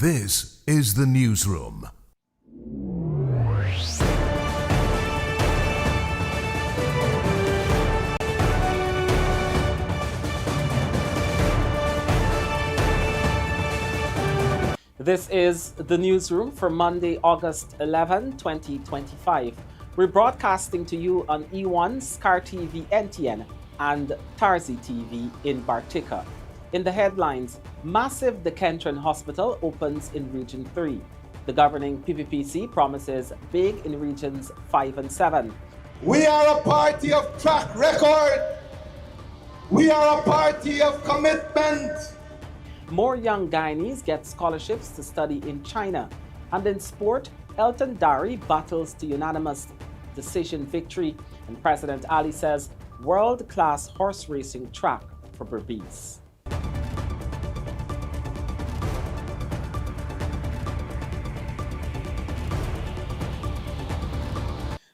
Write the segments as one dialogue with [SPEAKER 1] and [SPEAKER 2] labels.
[SPEAKER 1] This is the Newsroom.
[SPEAKER 2] This is the Newsroom for Monday, August 11, 2025. We're broadcasting to you on E1, SKAR TV NTN, and TARZEE TV in Bartica. In the headlines, massive Kinderen Hospital opens in Region 3. The governing PPPC promises big in Regions 5 and 7.
[SPEAKER 3] We are a party of track record. We are a party of commitment.
[SPEAKER 2] More young Guyanese get scholarships to study in China. And in sport, Elton Dharry battles to unanimous decision victory. And President Ali says world-class horse racing track for Berbice.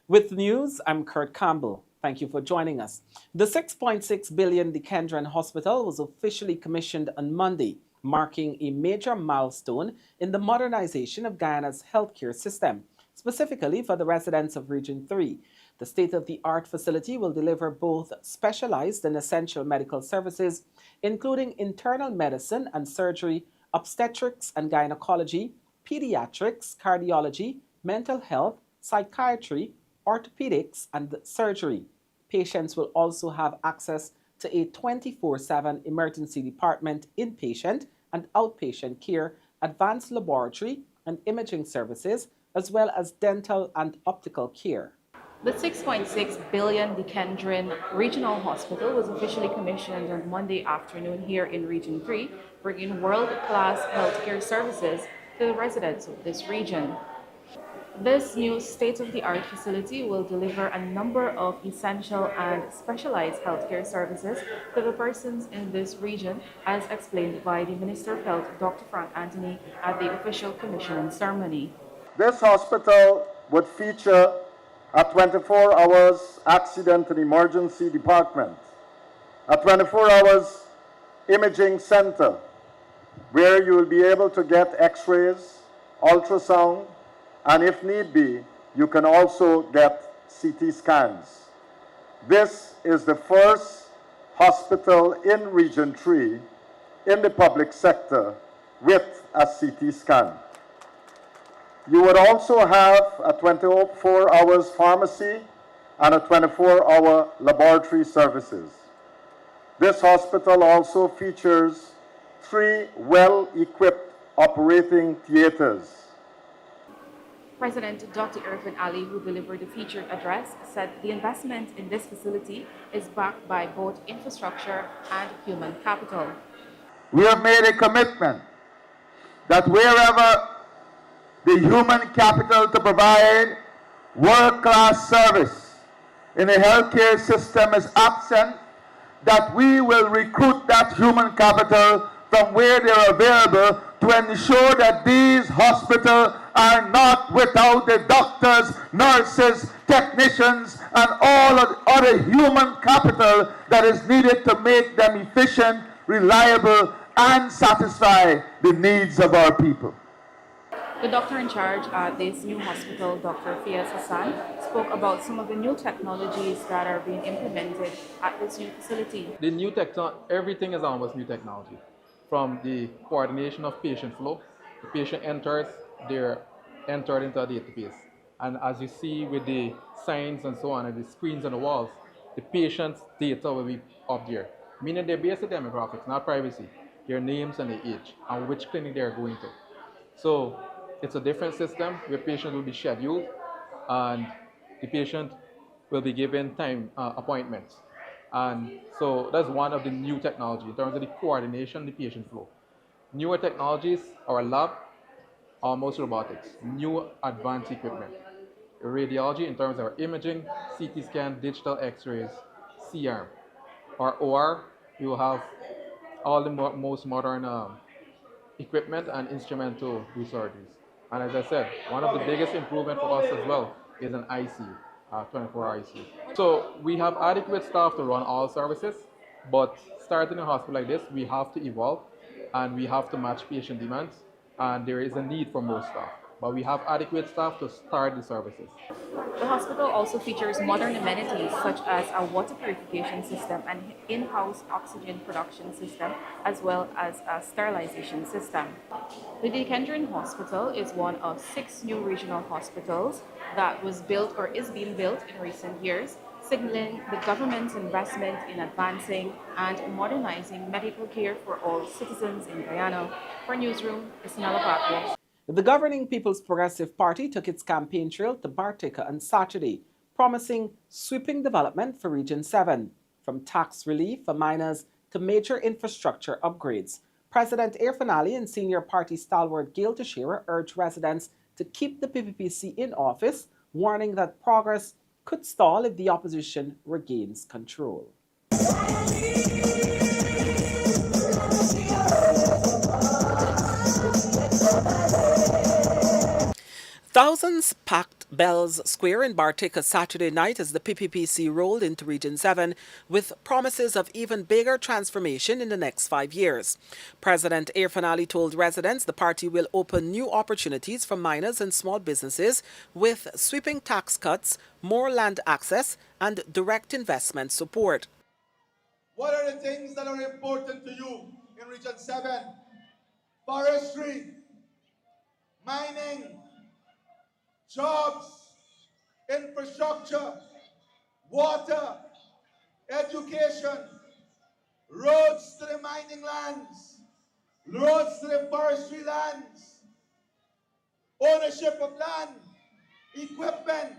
[SPEAKER 2] With news, I'm Kurt Campbell. Thank you for joining us. The $6.6 billion Kinderen Hospital was officially commissioned on Monday, marking a major milestone in the modernization of Guyana's healthcare system, specifically for the residents of Region 3. The state-of-the-art facility will deliver both specialized and essential medical services, including internal medicine and surgery, obstetrics and gynecology, pediatrics, cardiology, mental health, psychiatry, orthopedics, and surgery. Patients will also have access to a 24/7 emergency department, inpatient and outpatient care, advanced laboratory and imaging services, as well as dental and optical care.
[SPEAKER 4] The $6.6 billion Kinderen Regional Hospital was officially commissioned on Monday afternoon here in Region 3, bringing world-class healthcare services to the residents of this region. This new state-of-the-art facility will deliver a number of essential and specialized healthcare services to the persons in this region, as explained by the Minister of Health, Dr. Frank Anthony, at the official commissioning ceremony.
[SPEAKER 5] This hospital would feature a 24 hours accident and emergency department, a 24 hours imaging center, where you will be able to get x-rays, ultrasound, and if need be, you can also get CT scans. This is the first hospital in Region 3 in the public sector with a CT scan. You would also have a 24 hours pharmacy and a 24-hour laboratory services. This hospital also features 3 well-equipped operating theaters.
[SPEAKER 4] President Dr. Irfan Ali, who delivered the featured address, said the investment in this facility is backed by both infrastructure and human capital.
[SPEAKER 5] We have made a commitment that wherever the human capital to provide world-class service in the healthcare system is absent, that we will recruit that human capital from where they are available to ensure that these hospitals are not without the doctors, nurses, technicians, and all of the other human capital that is needed to make them efficient, reliable, and satisfy the needs of our people.
[SPEAKER 4] The doctor in charge at this new hospital, Dr. Fiaz Hassan, spoke about some of the new technologies that are being implemented at this new facility.
[SPEAKER 6] The new everything is almost new technology. From the coordination of patient flow, the patient enters, they're entered into a database. And as you see with the signs and so on, and the screens on the walls, the patient's data will be up there. Meaning their basic demographics, not privacy, their names and their age, and which clinic they're going to. So it's a different system where patient will be scheduled, and the patient will be given time appointments. And so that's one of the new technology in terms of the coordination, the patient flow. Newer technologies, our lab, almost robotics, new advanced equipment. Radiology in terms of our imaging, CT scan, digital x-rays, C-arm. Our OR, we will have all the most modern equipment and instrument to do surgeries. And as I said, one of the biggest improvement for us as well is an ICU. 24-hour ICU. So we have adequate staff to run all services, but starting a hospital like this, we have to evolve and we have to match patient demands. and there is a need for more staff. But we have adequate staff to start the services.
[SPEAKER 4] The hospital also features modern amenities such as a water purification system and in-house oxygen production system, as well as a sterilization system. The Kinderen Hospital is one of 6 new regional hospitals that was built or is being built in recent years, signaling the government's investment in advancing and modernizing medical care for all citizens in Guyana. For Newsroom, Isnella Bakwa.
[SPEAKER 2] The governing People's Progressive Party took its campaign trail to Bartica on Saturday, promising sweeping development for Region 7, from tax relief for miners to major infrastructure upgrades. President Airfanali and senior party stalwart Gail Teixeira urged residents to keep the PPPC in office, warning that progress could stall if the opposition regains control. Thousands packed Bells Square in Bartica Saturday night as the PPPC rolled into Region 7 with promises of even bigger transformation in the next 5 years. President Airfanali told residents the party will open new opportunities for miners and small businesses with sweeping tax cuts, more land access, and direct investment support.
[SPEAKER 3] What are the things that are important to you in Region 7? Forestry, mining, jobs, infrastructure, water, education, roads to the mining lands, roads to the forestry lands, ownership of land, equipment.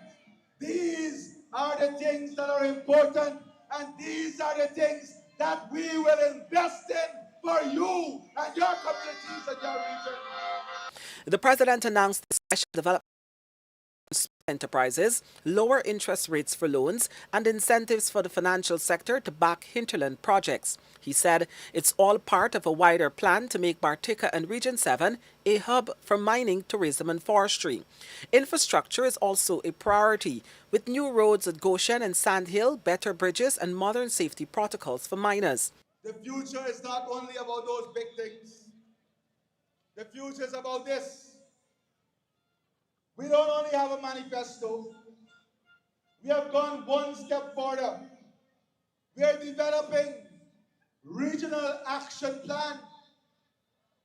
[SPEAKER 3] These are the things that are important, and these are the things that we will invest in for you and your communities and your region.
[SPEAKER 2] The president announced the special development enterprises, lower interest rates for loans, and incentives for the financial sector to back hinterland projects. He said it's all part of a wider plan to make Bartica and Region 7 a hub for mining, tourism, and forestry. Infrastructure is also a priority, with new roads at Goshen and Sandhill, better bridges, and modern safety protocols for miners.
[SPEAKER 3] The future is not only about those big things. The future is about this. We don't only have a manifesto. We have gone one step further. We are developing regional action plan.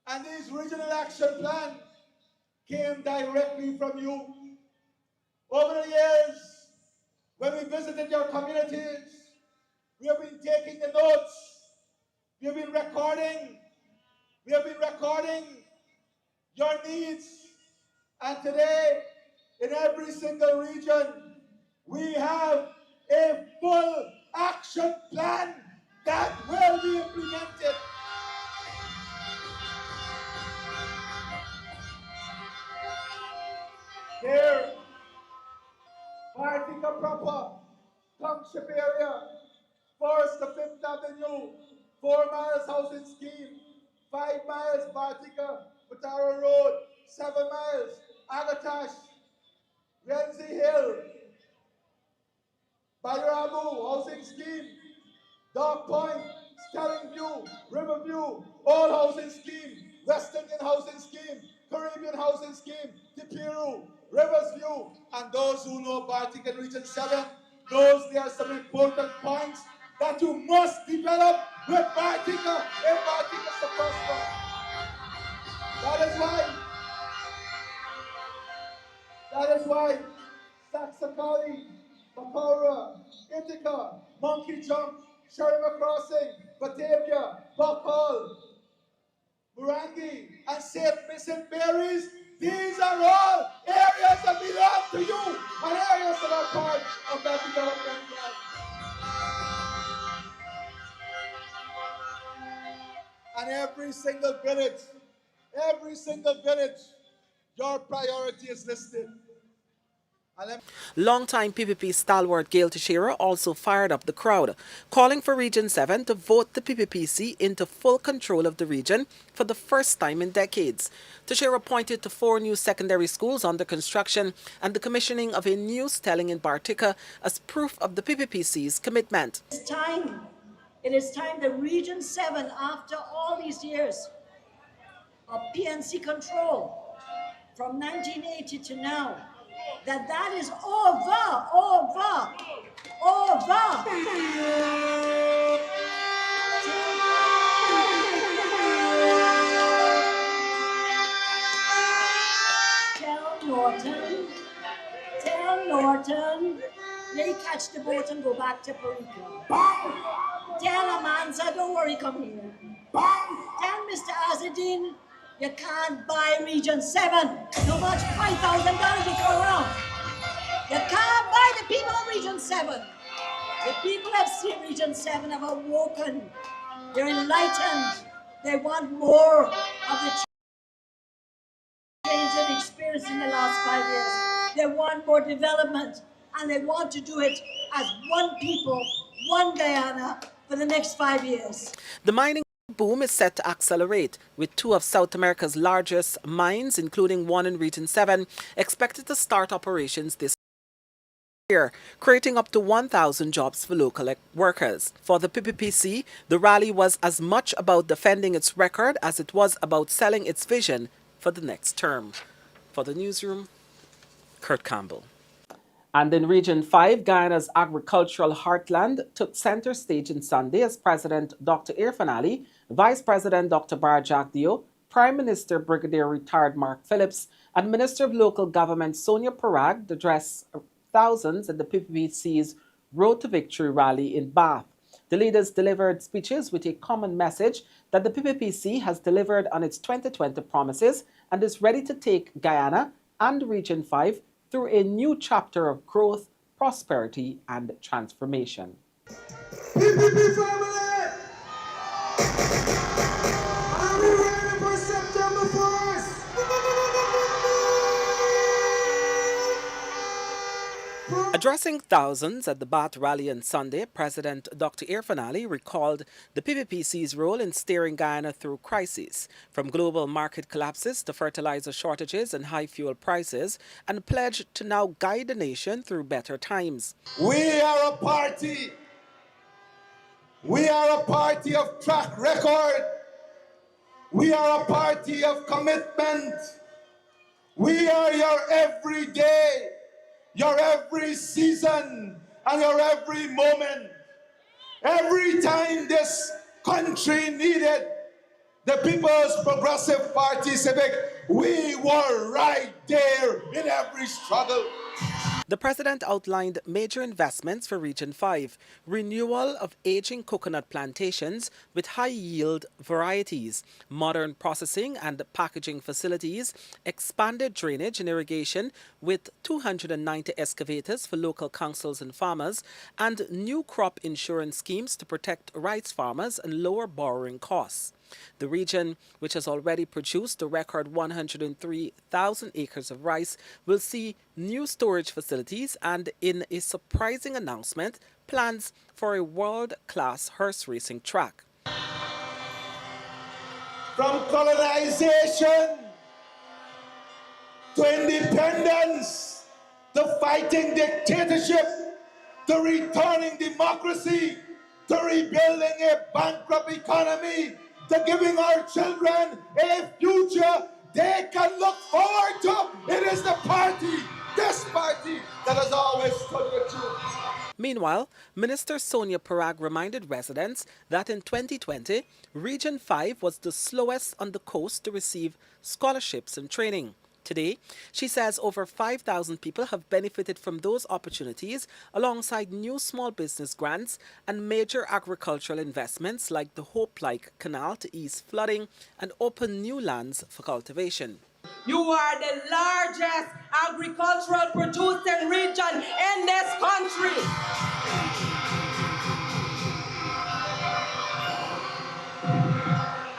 [SPEAKER 3] And these regional action plan came directly from you. Over the years, when we visited your communities, we have been taking the notes. We have been recording. We have been recording your needs. And today, in every single region, we have a full action plan that will be implemented. Here, Bartica proper, township area, 1st to 5th Avenue, 4 miles housing scheme, 5 miles Bartica, Pataro Road, 7 miles, Agatash, Renzi Hill, Bayramu housing scheme, Dog Point, Sterling View, Riverview, all housing scheme, West Indian housing scheme, Caribbean housing scheme, Tipiru, Rivers View, and those who know Bartica Region 7, there are some important points that you must develop with Bartica if Bartica is to prosper. That is why Saxakali, Bakora, Ithaca, Monkey Jump, Sherima Crossing, Batavia, Buckle, Murangi, and St. Vincent Mary's, these are all areas that belong to you and areas that are part of that development plan. And every single village, your priority is listed.
[SPEAKER 2] Longtime PPP stalwart Gail Teixeira also fired up the crowd, calling for Region 7 to vote the PPPC into full control of the region for the first time in decades. Teixeira pointed to 4 new secondary schools under construction and the commissioning of a new stelling in Bartica as proof of the PPPC's commitment.
[SPEAKER 7] It is time that Region 7, after all these years of PNC control from 1980 to now, that is over. Tell Norton, they catch the boat and go back to Bartica. Tell Amanza, don't worry, come here. Tell Mr. Azadin, you can't buy Region 7. No much $5,000 to go around. You can't buy the people of Region 7. The people of Region 7 have awoken. They're enlightened. They want more of the change they've experienced in the last 5 years. They want more development, and they want to do it as one people, one Guyana, for the next 5 years.
[SPEAKER 2] The mining boom is set to accelerate, with two of South America's largest mines, including one in Region 7, expected to start operations this year, creating up to 1,000 jobs for local workers. For the PPPC, the rally was as much about defending its record as it was about selling its vision for the next term. For the Newsroom, Kurt Campbell. And in Region 5, Guyana's agricultural heartland took center stage in Sunday as President Dr. Irfan Ali, Vice President Dr. Bartica, Prime Minister Brigadier Retired Mark Phillips, and Minister of Local Government Sonia Parag addressed thousands at the PPPC's Road to Victory rally in Bath. The leaders delivered speeches with a common message that the PPPC has delivered on its 2020 promises and is ready to take Guyana and Region 5 through a new chapter of growth, prosperity, and transformation.
[SPEAKER 3] PPP family! Are we ready for September 1st?
[SPEAKER 2] Addressing thousands at the Bath rally on Sunday, President Dr. Irfan Ali recalled the PPPC's role in steering Guyana through crises, from global market collapses to fertilizer shortages and high fuel prices, and pledged to now guide the nation through better times.
[SPEAKER 3] We are a party. We are a party of track record. We are a party of commitment. We are your everyday, your every season, and your every moment. Every time this country needed the People's Progressive Party Civic, we were right there in every struggle.
[SPEAKER 2] The president outlined major investments for Region 5, renewal of aging coconut plantations with high-yield varieties, modern processing and packaging facilities, expanded drainage and irrigation with 290 excavators for local councils and farmers, and new crop insurance schemes to protect rice farmers and lower borrowing costs. The region, which has already produced a record 103,000 acres of rice, will see new storage facilities and, in a surprising announcement, plans for a world-class horse racing track.
[SPEAKER 3] From colonization to independence, to fighting dictatorship, to returning democracy, to rebuilding a bankrupt economy, to giving our children a future they can look forward to. It is the party, this party, that has always stood with you.
[SPEAKER 2] Meanwhile, Minister Sonia Parag reminded residents that in 2020, Region 5 was the slowest on the coast to receive scholarships and training. Today, she says over 5,000 people have benefited from those opportunities alongside new small business grants and major agricultural investments like the Hope-like Canal to ease flooding and open new lands for cultivation.
[SPEAKER 8] You are the largest agricultural producing region in this country.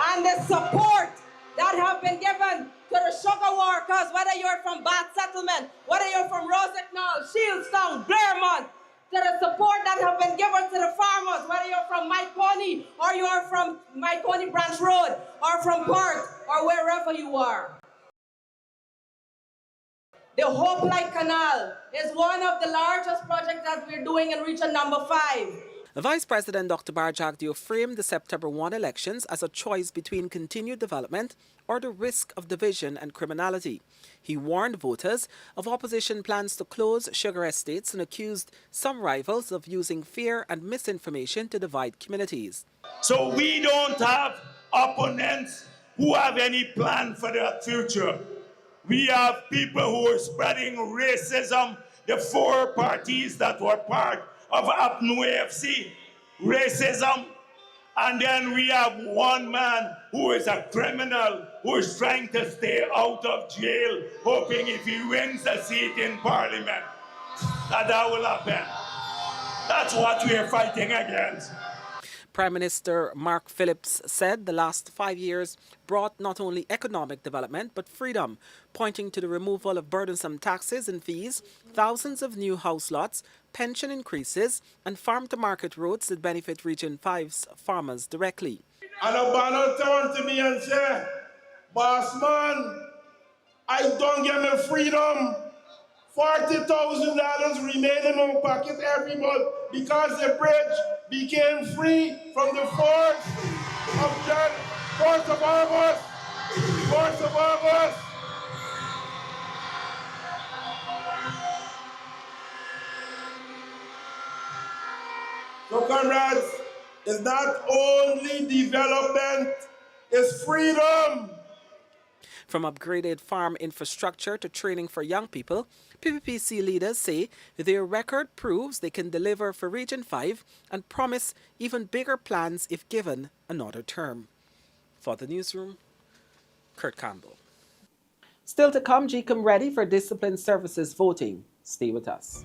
[SPEAKER 8] And the support that have been given to the sugar workers, whether you're from Bath Settlement, whether you're from Rosecknall, Shieldstown, Blairmont, to the support that have been given to the farmers, whether you're from Myconey or you're from Myconey Branch Road or from Perth or wherever you are. The Hope-like Canal is one of the largest projects that we're doing in Region number 5.
[SPEAKER 2] Vice President Dr. Bartica framed the September 1 elections as a choice between continued development or the risk of division and criminality. He warned voters of opposition plans to close sugar estates and accused some rivals of using fear and misinformation to divide communities.
[SPEAKER 9] So we don't have opponents who have any plan for their future. We have people who are spreading racism, the four parties that were part of APNU AFC, racism, and then we have one man who is a criminal who is trying to stay out of jail, hoping if he wins a seat in parliament, that will happen. That's what we are fighting against.
[SPEAKER 2] Prime Minister Mark Phillips said the last 5 years brought not only economic development but freedom, pointing to the removal of burdensome taxes and fees, thousands of new house lots, pension increases, and farm-to-market roads that benefit Region 5's farmers directly.
[SPEAKER 3] And a banner turn to me and say, boss man, I don't get my freedom. $40,000 remain in my pocket every month because the bridge became free from the 4th of August. 4th of August. So comrades, it's not only development, it's freedom.
[SPEAKER 2] From upgraded farm infrastructure to training for young people, PPPC leaders say their record proves they can deliver for Region 5 and promise even bigger plans if given another term. For the Newsroom, Kurt Campbell. Still to come, GCOM ready for discipline services voting. Stay with us.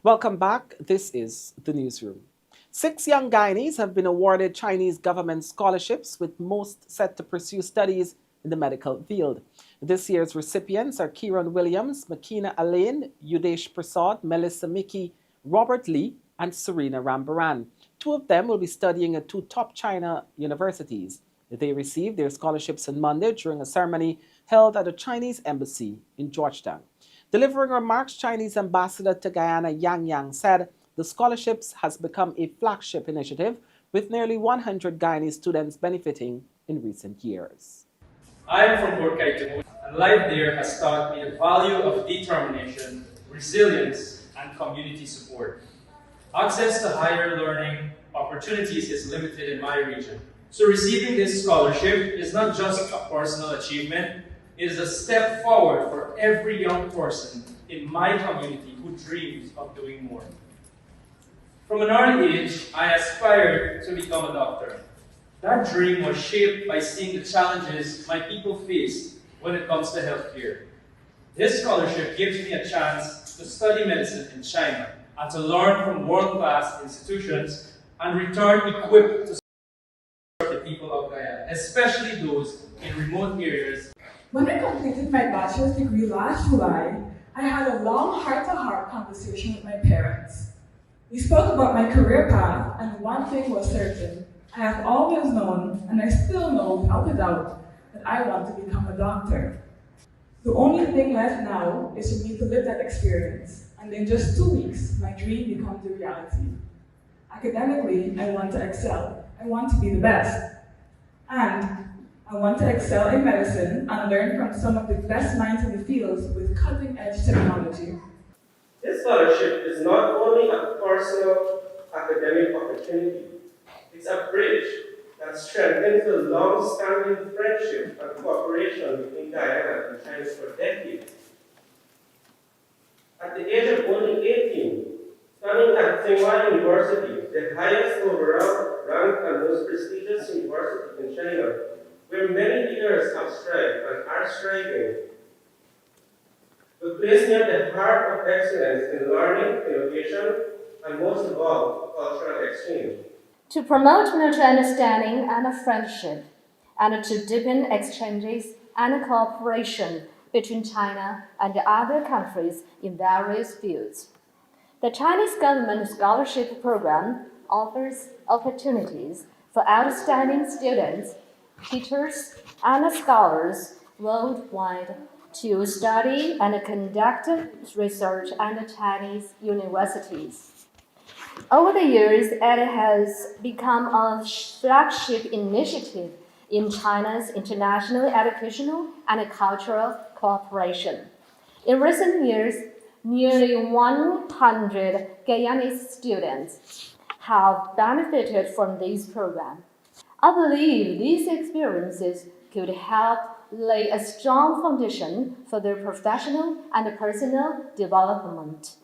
[SPEAKER 2] Welcome back. This is the Newsroom. 6 young Guyanese have been awarded Chinese government scholarships, with most set to pursue studies in the medical field. This year's recipients are Kieran Williams, Makina Alain, Yudesh Prasad, Melissa Mickey, Robert Lee, and Serena Rambaran. 2 of them will be studying at 2 top China universities. They received their scholarships on Monday during a ceremony held at the Chinese embassy in Georgetown. Delivering remarks, Chinese ambassador to Guyana Yang said the scholarships has become a flagship initiative, with nearly 100 Guyanese students benefiting in recent years.
[SPEAKER 10] I am from Borkaito, and life there has taught me the value of determination, resilience, and community support. Access to higher learning opportunities is limited in my region. So receiving this scholarship is not just a personal achievement, it is a step forward for every young person in my community who dreams of doing more. From an early age, I aspired to become a doctor. That dream was shaped by seeing the challenges my people face when it comes to healthcare. This scholarship gives me a chance to study medicine in China and to learn from world-class institutions and return equipped to serve the people of Guyana, especially those in remote areas.
[SPEAKER 11] When I completed my bachelor's degree last July, I had a long heart-to-heart conversation with my parents. We spoke about my career path, and one thing was certain. I have always known, and I still know without a doubt, that I want to become a doctor. The only thing left now is for me to live that experience, and in just 2 weeks, my dream becomes a reality. Academically, I want to excel. I want to be the best. And I want to excel in medicine and learn from some of the best minds in the fields with cutting-edge technology.
[SPEAKER 12] This scholarship is not only a personal academic opportunity, it's a bridge that strengthens the long-standing friendship and cooperation between Guyana and China for decades. At the age of only 18, studying at Tsinghua University, the highest overall ranked and most prestigious university in China, where many leaders have strived and are striving, will place me at the heart of excellence in learning, innovation, and most of all, cultural exchange.
[SPEAKER 13] To promote mutual understanding and friendship, and to deepen exchanges and cooperation between China and other countries in various fields. The Chinese government scholarship program offers opportunities for outstanding students, teachers, and scholars worldwide to study and conduct research at Chinese universities. Over the years, it has become a flagship initiative in China's international educational and cultural cooperation. In recent years, nearly 100 Guyanese students have benefited from this program. I believe these experiences could help lay a strong foundation for their professional and personal development.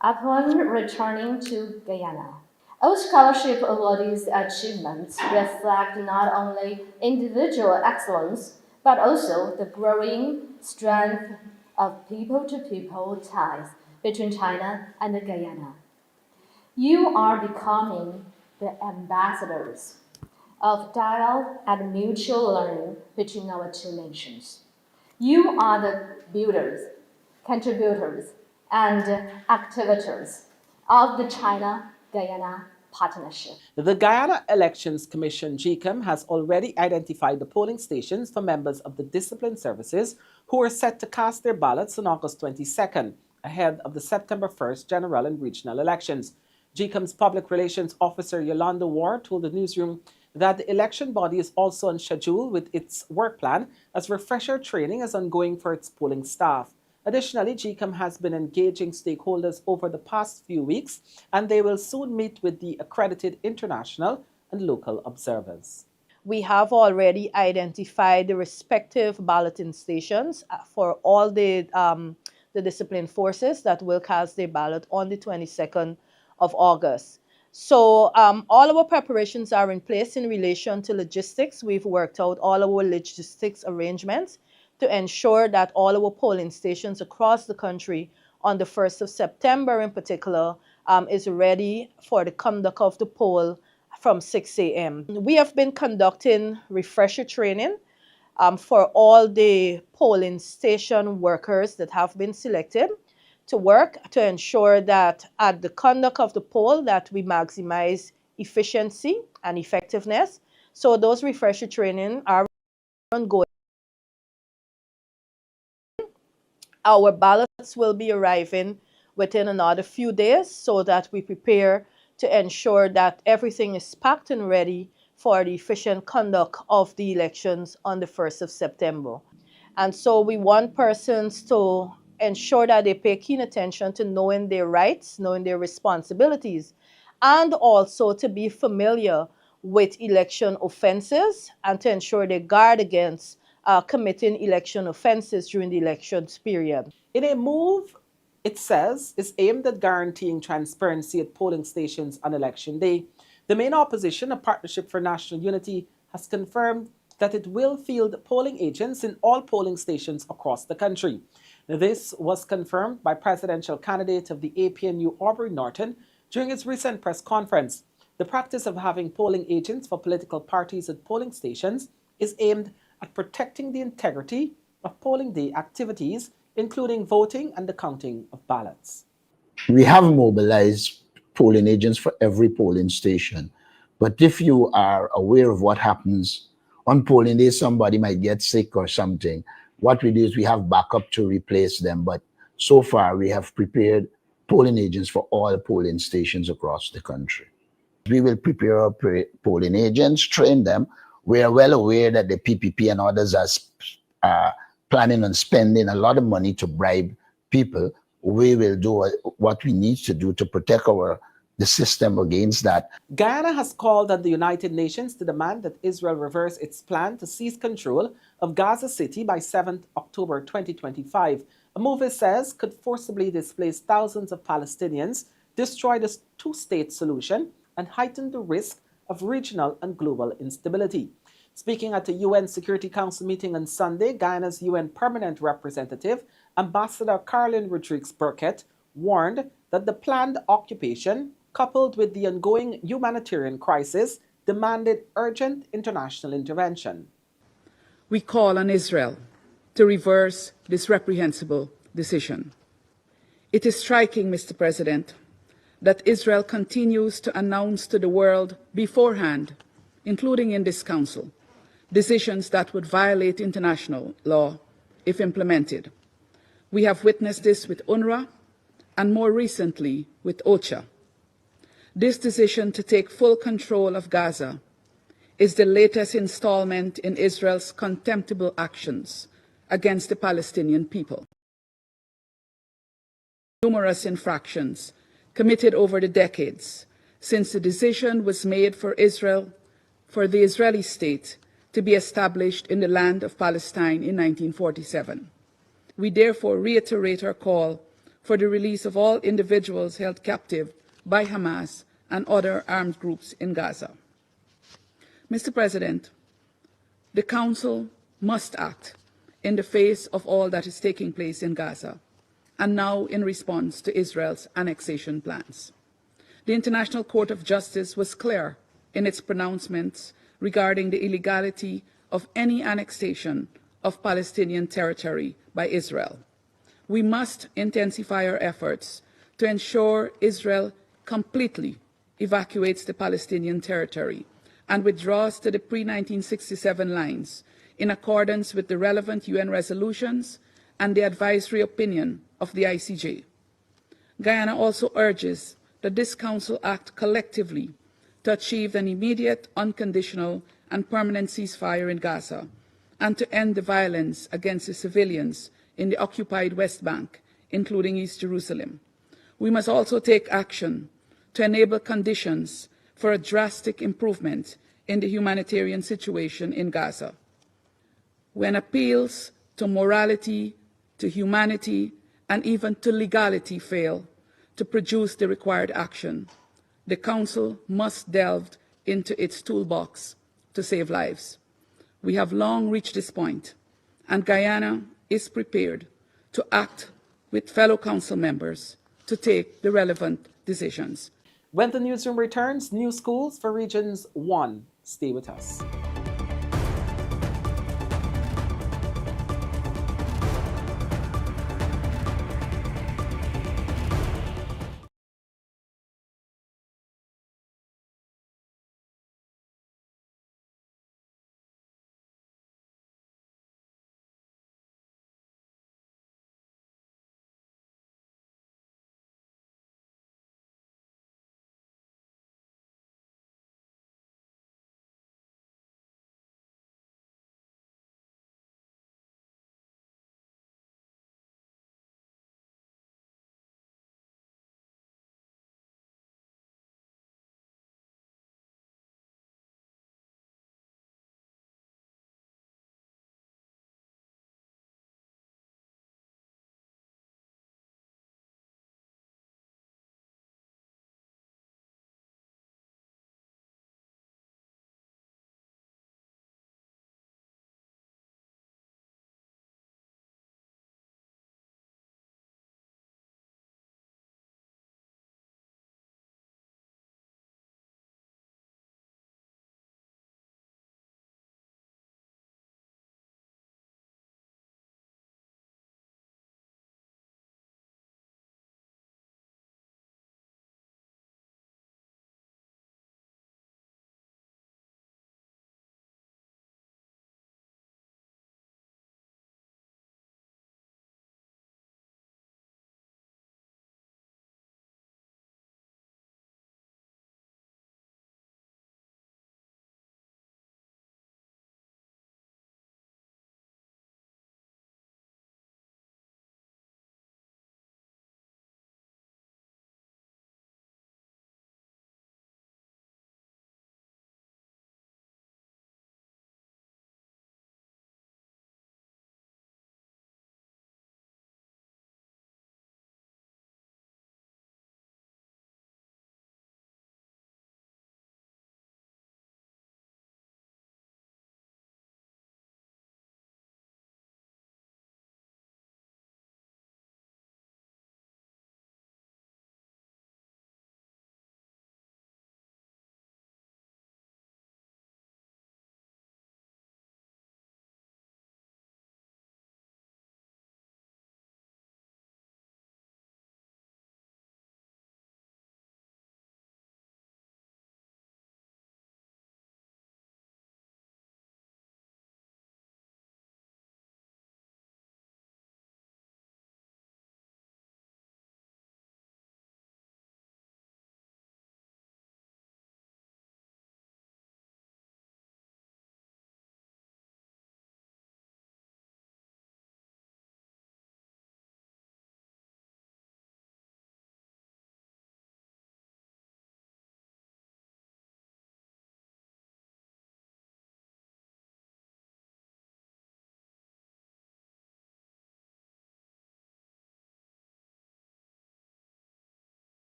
[SPEAKER 13] Upon returning to Guyana, all scholarship awardees' achievements reflect not only individual excellence, but also the growing strength of people-to-people ties between China and Guyana. You are becoming the ambassadors of dialogue and mutual learning between our two nations. You are the builders, contributors, and activators of the China-Guyana partnership.
[SPEAKER 2] The Guyana Elections Commission, GECOM, has already identified the polling stations for members of the discipline services who are set to cast their ballots on August 22nd, ahead of the September 1st general and regional elections. GECOM's public relations officer Yolanda Ward told the Newsroom that the election body is also on schedule with its work plan, as refresher training is ongoing for its polling staff. Additionally, GECOM has been engaging stakeholders over the past few weeks, and they will soon meet with the accredited international and local observers.
[SPEAKER 14] We have already identified the respective balloting stations for all the discipline forces that will cast their ballot on the 22nd of August. So all our preparations are in place in relation to logistics. We've worked out all our logistics arrangements to ensure that all our polling stations across the country on the 1st of September in particular, is ready for the conduct of the poll from 6 a.m. We have been conducting refresher training for all the polling station workers that have been selected to work to ensure that at the conduct of the poll that we maximize efficiency and effectiveness. So those refresher training are ongoing. Our ballots will be arriving within another few days so that we prepare to ensure that everything is packed and ready for the efficient conduct of the elections on the 1st of September. And so we want persons to ensure that they pay keen attention to knowing their rights, knowing their responsibilities, and also to be familiar with election offenses and to ensure they guard against committing election offenses during the elections period.
[SPEAKER 2] In a move, it says, is aimed at guaranteeing transparency at polling stations on Election Day, the main opposition, a Partnership for National Unity, has confirmed that it will field polling agents in all polling stations across the country. This was confirmed by presidential candidate of the APNU, Aubrey Norton, during his recent press conference. The practice of having polling agents for political parties at polling stations is aimed at protecting the integrity of polling day activities, including voting and the counting of ballots.
[SPEAKER 15] We have mobilized polling agents for every polling station. But if you are aware of what happens on polling day, somebody might get sick or something. What we do is we have backup to replace them. But so far, we have prepared polling agents for all polling stations across the country. We will prepare our polling agents, train them. We are well aware that the PPP and others are planning on spending a lot of money to bribe people. We will do what we need to do to protect the system against that.
[SPEAKER 2] Guyana has called on the United Nations to demand that Israel reverse its plan to seize control of Gaza City by 7th October 2025. A move, it says, could forcibly displace thousands of Palestinians, destroy the two-state solution, and heighten the risk of regional and global instability. Speaking at a UN Security Council meeting on Sunday, Guyana's UN Permanent Representative, Ambassador Caroline Rodrigues-Burkett, warned that the planned occupation, coupled with the ongoing humanitarian crisis, demanded urgent international intervention.
[SPEAKER 16] We call on Israel to reverse this reprehensible decision. It is striking, Mr. President, that Israel continues to announce to the world beforehand, including in this Council, decisions that would violate international law if implemented. We have witnessed this with UNRWA and more recently with OCHA. This decision to take full control of Gaza is the latest installment in Israel's contemptible actions against the Palestinian people. Numerous infractions committed over the decades since the decision was made for the Israeli state to be established in the land of Palestine in 1947. We therefore reiterate our call for the release of all individuals held captive by Hamas and other armed groups in Gaza. Mr. President, the Council must act in the face of all that is taking place in Gaza, and now in response to Israel's annexation plans. The International Court of Justice was clear in its pronouncements regarding the illegality of any annexation of Palestinian territory by Israel. We must intensify our efforts to ensure Israel completely evacuates the Palestinian territory and withdraws to the pre-1967 lines in accordance with the relevant UN resolutions and the advisory opinion of the ICJ. Guyana also urges that this Council act collectively to achieve an immediate, unconditional, and permanent ceasefire in Gaza, and to end the violence against the civilians in the occupied West Bank, including East Jerusalem. We must also take action to enable conditions for a drastic improvement in the humanitarian situation in Gaza. When appeals to morality, to humanity, and even to legality fail to produce the required action, the Council must delve into its toolbox to save lives. We have long reached this point, and Guyana is prepared to act with fellow council members to take the relevant decisions.
[SPEAKER 2] When the newsroom returns, new schools for Regions 1. Stay with us.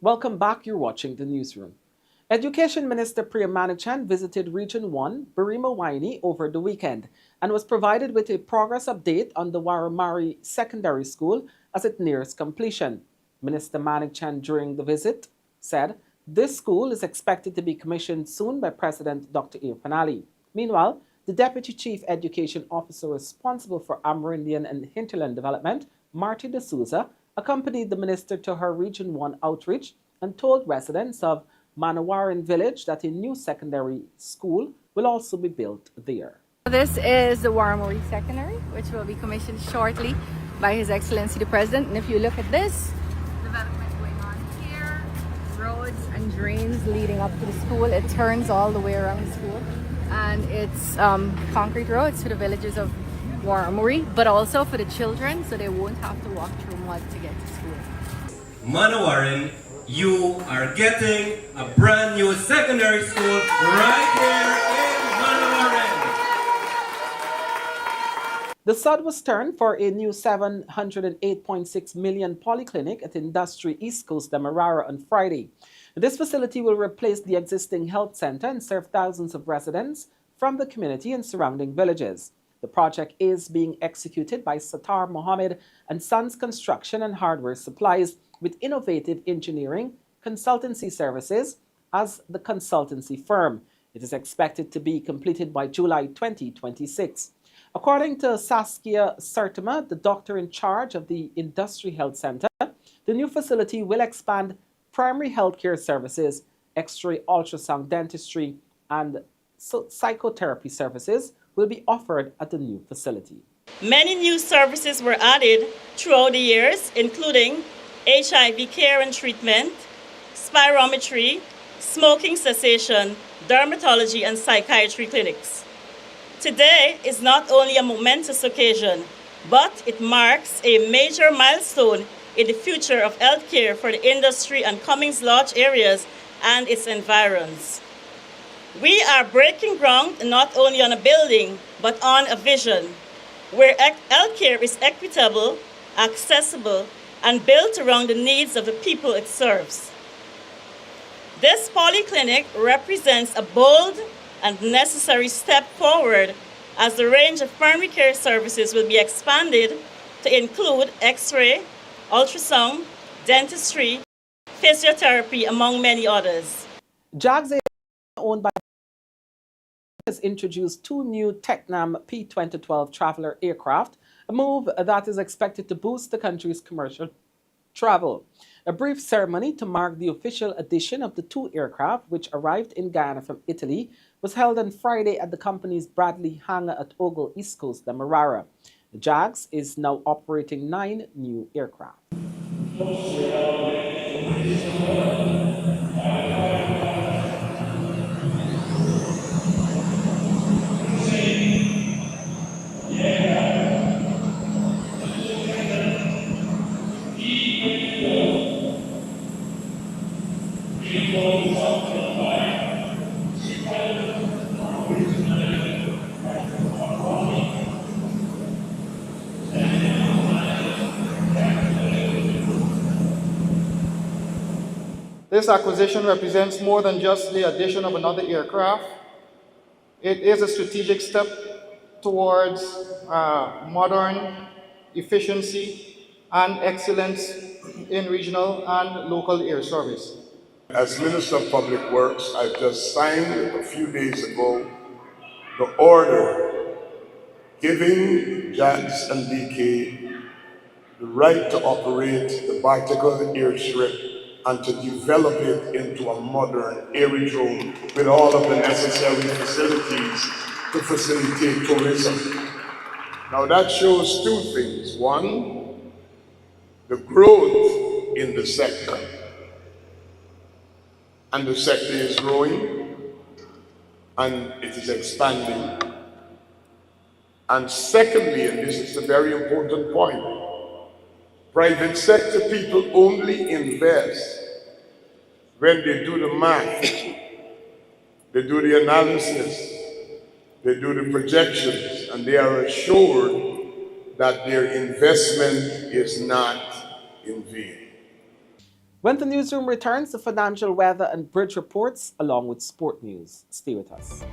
[SPEAKER 2] Welcome back. You're watching the Newsroom. Education Minister Priya Manichan visited Region 1, Berbice Waini, over the weekend and was provided with a progress update on the Waramari Secondary School as it nears completion. Minister Manichan, during the visit, said this school is expected to be commissioned soon by President Dr. Irfan Ali. Meanwhile, the Deputy Chief Education Officer responsible for Amerindian and Hinterland Development, Marty D'Souza, accompanied the minister to her Region 1 outreach and told residents of Manawaran village that a new secondary school will also be built there.
[SPEAKER 17] This is the Waramari Secondary, which will be commissioned shortly by His Excellency the President. And if you look at this, development going on here, roads and drains leading up to the school. It turns all the way around the school. And it's concrete roads for the villages of Waramari, but also for the children, so they won't have to walk through mud to get to school.
[SPEAKER 12] Manawaran, you are getting a brand new secondary school right here in Manawaran.
[SPEAKER 2] The sod was turned for a new 708.6 million polyclinic at Industry East Coast Demerara on Friday. This facility will replace the existing health center and serve thousands of residents from the community and surrounding villages. The project is being executed by Sattar Mohammed and Sons Construction and Hardware Supplies with innovative engineering consultancy services as the consultancy firm. It is expected to be completed by July 2026. According to Saskia Sertima, the doctor in charge of the Industry Health Center, the new facility will expand primary healthcare services, X-ray, ultrasound, dentistry, and psychotherapy services will be offered at the new facility.
[SPEAKER 18] Many new services were added throughout the years, including HIV care and treatment, spirometry, smoking cessation, dermatology, and psychiatry clinics. Today is not only a momentous occasion, but it marks a major milestone in the future of healthcare for the industry and Cummings Lodge areas and its environs. We are breaking ground not only on a building, but on a vision, where healthcare is equitable, accessible, and built around the needs of the people it serves. This polyclinic represents a bold and necessary step forward as the range of primary care services will be expanded to include X-ray, ultrasound, dentistry, physiotherapy, among many others.
[SPEAKER 2] JAGS, owned by has introduced two new Tecnam P-2012 Traveler aircraft, a move that is expected to boost the country's commercial travel. A brief ceremony to mark the official addition of the two aircraft, which arrived in Guyana from Italy, was held on Friday at the company's Bradley hangar at Ogle, East Coast, Demerara. The JAGS is now operating 9 new aircraft.
[SPEAKER 19] This acquisition represents more than just the addition of another aircraft. It is a strategic step towards modern efficiency and excellence in regional and local air service.
[SPEAKER 20] As Minister of Public Works, I've just signed a few days ago the order giving JAGS and DK the right to operate the Bartica airstrip and to develop it into a modern aerodrome with all of the necessary facilities to facilitate tourism. Now that shows two things. One, the growth in the sector. And the sector is growing and it is expanding. And secondly, and this is a very important point, private sector people only invest when they do the math, they do the analysis, they do the projections, and they are assured that their investment is not in vain.
[SPEAKER 2] When the newsroom returns, the financial, weather, and bridge reports, along with sport news. Stay with us.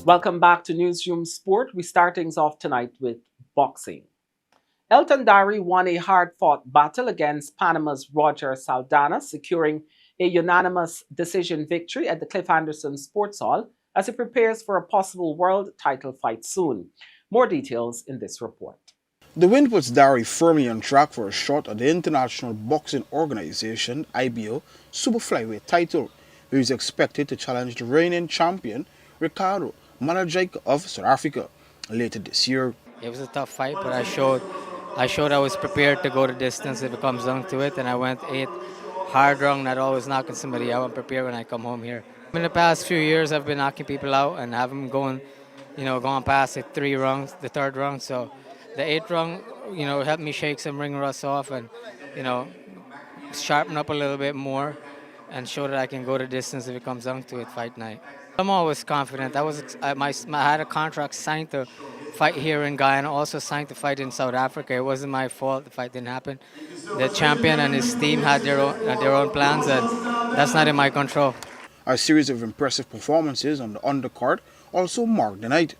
[SPEAKER 2] Welcome back to Newsroom Sport. We start things off tonight with boxing. Elton Dharry won a hard-fought battle against Panama's Roger Saldana, securing a unanimous decision victory at the Cliff Anderson Sports Hall as he prepares for a possible world title fight soon. More details in this report.
[SPEAKER 21] The win puts Dharry firmly on track for a shot at the International Boxing Organization (IBO) super flyweight title, where he is expected to challenge the reigning champion Ricardo Malajika of South Africa later this year.
[SPEAKER 22] It was a tough fight, but I showed I was prepared to go the distance if it comes down to it, and I went 8 hard round, not always knocking somebody out. I'm prepared when I come home here. In the past few years, I've been knocking people out and have them going past the 3 rounds, the 3rd round. So the 8th round, helped me shake some ring rust off and, sharpen up a little bit more and show that I can go the distance if it comes down to it fight night. I'm always confident. I had a contract signed to fight here in Guyana, also signed to fight in South Africa. It wasn't my fault the fight didn't happen. The champion and his team had their own plans, and that's not in my control.
[SPEAKER 21] A series of impressive performances on the undercard also marked the night.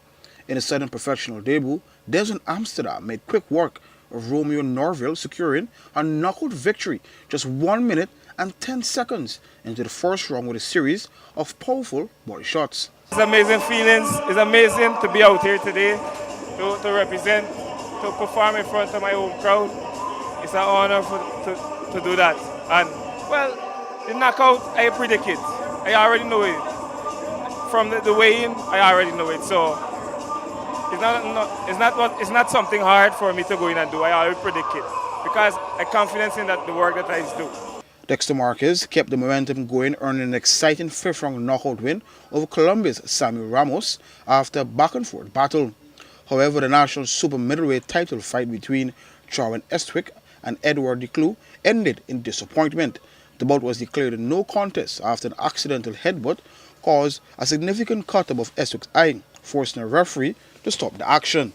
[SPEAKER 21] In a sudden professional debut, Desmond Amsterdam made quick work of Romeo Norville, securing a knockout victory just 1 minute and 10 seconds into the first round with a series of powerful body shots.
[SPEAKER 23] It's amazing feelings. It's amazing to be out here today, to represent, to perform in front of my own crowd. It's an honor to do that. And, well, the knockout, I predict it. I already know it. From the weigh-in, I already know it. So it's not something hard for me to go in and do. I already predict it because I have confidence in the work that I do.
[SPEAKER 21] Dexter Marquez kept the momentum going, earning an exciting 5th round knockout win over Colombia's Samuel Ramos after a back-and-forth battle. However, the national super middleweight title fight between Charwin Estwick and Edward Declue ended in disappointment. The bout was declared a no contest after an accidental headbutt caused a significant cut above Estwick's eye, forcing a referee to stop the action.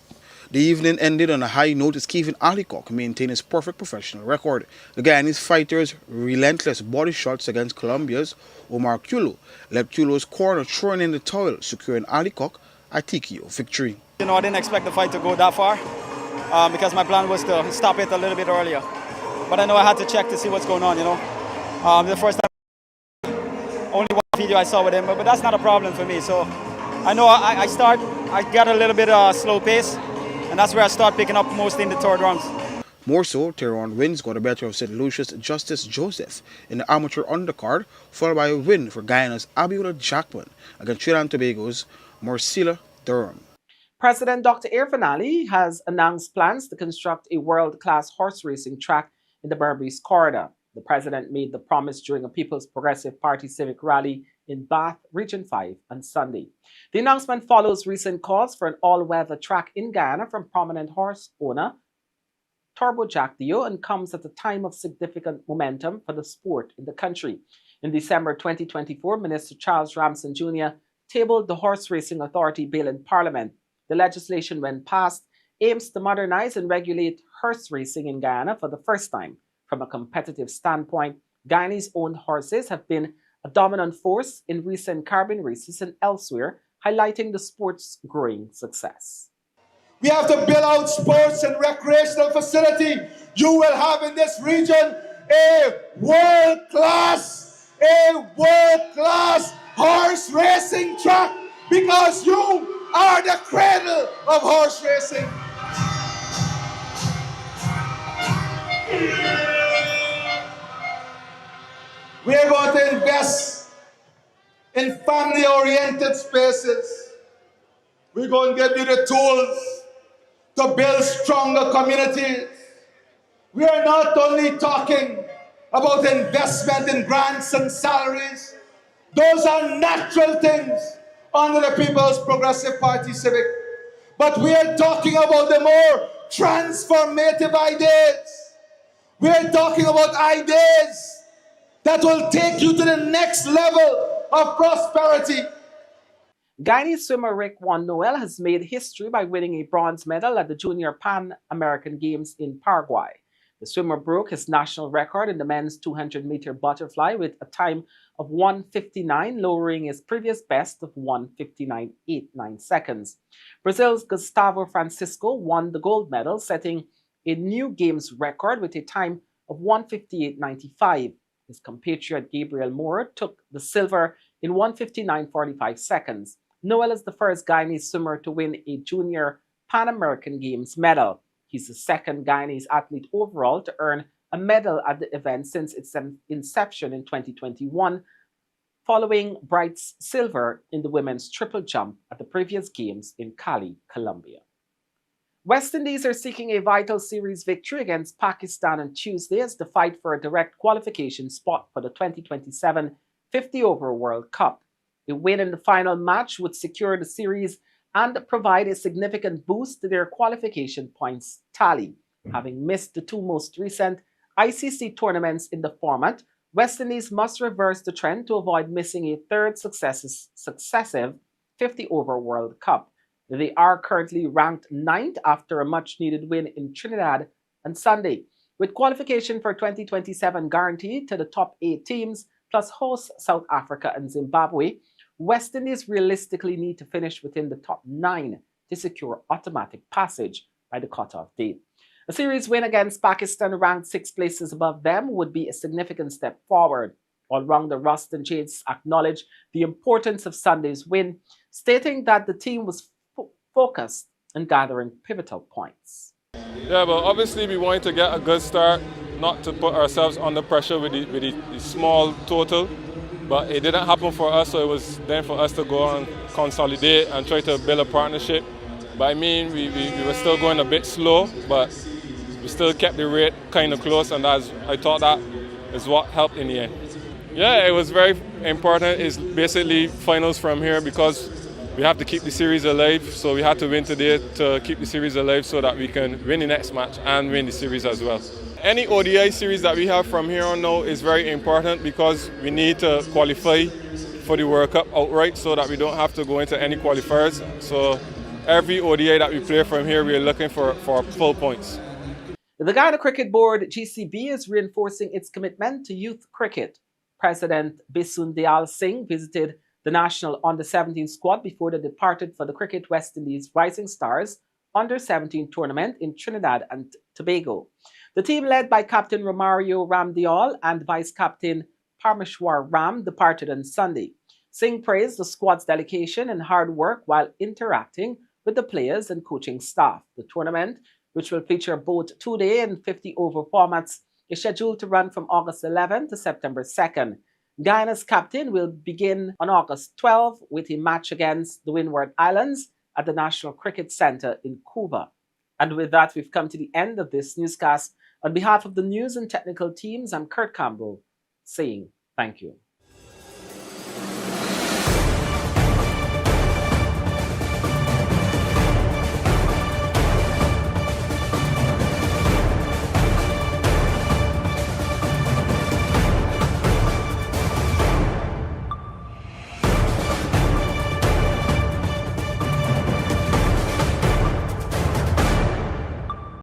[SPEAKER 21] The evening ended on a high note as Kevin Allicock maintained his perfect professional record. The Guyanese fighter's relentless body shots against Colombia's Omar Culo left Culo's corner throwing in the towel, securing Allicock a TKO victory.
[SPEAKER 24] I didn't expect the fight to go that far because my plan was to stop it a little bit earlier. But I know I had to check to see what's going on, The first time, only one video I saw with him, but that's not a problem for me. So I know I got a little bit slow pace. And that's where I start picking up mostly in the 3rd rounds.
[SPEAKER 21] More so, Tyrone Wins got the better of St. Lucia's Justice Joseph in the amateur undercard, followed by a win for Guyana's Abiola Jackman against Trinidad and Tobago's Marcela Durham.
[SPEAKER 2] President Dr. Irfaan Ali has announced plans to construct a world-class horse racing track in the Berbice corridor. The president made the promise during a People's Progressive Party civic rally in Bath, Region 5 on Sunday. The announcement follows recent calls for an all-weather track in Guyana from prominent horse owner Turbo Jack Dio and comes at a time of significant momentum for the sport in the country. In December 2024, Minister Charles Ramson Jr. tabled the Horse Racing Authority bill in Parliament. The legislation, when passed, aims to modernize and regulate horse racing in Guyana for the first time. From a competitive standpoint, Guyanese-owned horses have been a dominant force in recent carbon races and elsewhere, highlighting the sport's growing success.
[SPEAKER 3] We have to build out sports and recreational facility. You will have in this region a world-class horse racing track because you are the cradle of horse racing. We are going to invest in family-oriented spaces. We're going to give you the tools to build stronger communities. We are not only talking about investment in grants and salaries. Those are natural things under the People's Progressive Party Civic. But we are talking about the more transformative ideas. We are talking about ideas that will take you to the next level of prosperity.
[SPEAKER 2] Guyanese swimmer Rick Juan Noel has made history by winning a bronze medal at the Junior Pan American Games in Paraguay. The swimmer broke his national record in the men's 200-meter butterfly with a time of 1:59, lowering his previous best of 1:59.89 seconds. Brazil's Gustavo Francisco won the gold medal, setting a new games record with a time of 1:58.95. His compatriot Gabriel Moore took the silver in 1:59.45 seconds. Noel is the first Guyanese swimmer to win a junior Pan American Games medal. He's the second Guyanese athlete overall to earn a medal at the event since its inception in 2021, following Bright's silver in the women's triple jump at the previous games in Cali, Colombia. West Indies are seeking a vital series victory against Pakistan on Tuesday as they fight for a direct qualification spot for the 2027 50-over World Cup. A win in the final match would secure the series and provide a significant boost to their qualification points tally. Having missed the two most recent ICC tournaments in the format, West Indies must reverse the trend to avoid missing a third successive 50-over World Cup. They are currently ranked 9th after a much-needed win in Trinidad on Sunday. With qualification for 2027 guaranteed to the top 8 teams, plus hosts South Africa and Zimbabwe, West Indies realistically need to finish within the top 9 to secure automatic passage by the cutoff date. A series win against Pakistan, ranked 6 places above them, would be a significant step forward. All-rounder Ruston Jades acknowledged the importance of Sunday's win, stating that the team was focused on gathering pivotal points.
[SPEAKER 23] Yeah, but obviously we wanted to get a good start, not to put ourselves under pressure with the small total. But it didn't happen for us, so it was then for us to go and consolidate and try to build a partnership. But I mean, we were still going a bit slow, but we still kept the rate kind of close, and I thought that is what helped in the end. Yeah, it was very important. It's basically finals from here because we have to keep the series alive. So we had to win today to keep the series alive so that we can win the next match and win the series as well. Any ODI series that we have from here on now is very important because we need to qualify for the World Cup outright so that we don't have to go into any qualifiers. So every ODI that we play from here, we're looking for full points.
[SPEAKER 2] The Guyana Cricket Board, GCB, is reinforcing its commitment to youth cricket. President Bisun Dayal Singh visited the national under-17 squad before they departed for the Cricket West Indies Rising Stars under-17 tournament in Trinidad and Tobago. The team, led by Captain Romario Ramdial and Vice-Captain Parmeshwar Ram, departed on Sunday. Singh praised the squad's dedication and hard work while interacting with the players and coaching staff. The tournament, which will feature both 2-day and 50-over formats, is scheduled to run from August 11 to September 2nd. Guyana's captain will begin on August 12 with a match against the Windward Islands at the National Cricket Centre in Cuba. And with that, we've come to the end of this newscast. On behalf of the news and technical teams, I'm Kurt Campbell saying thank you.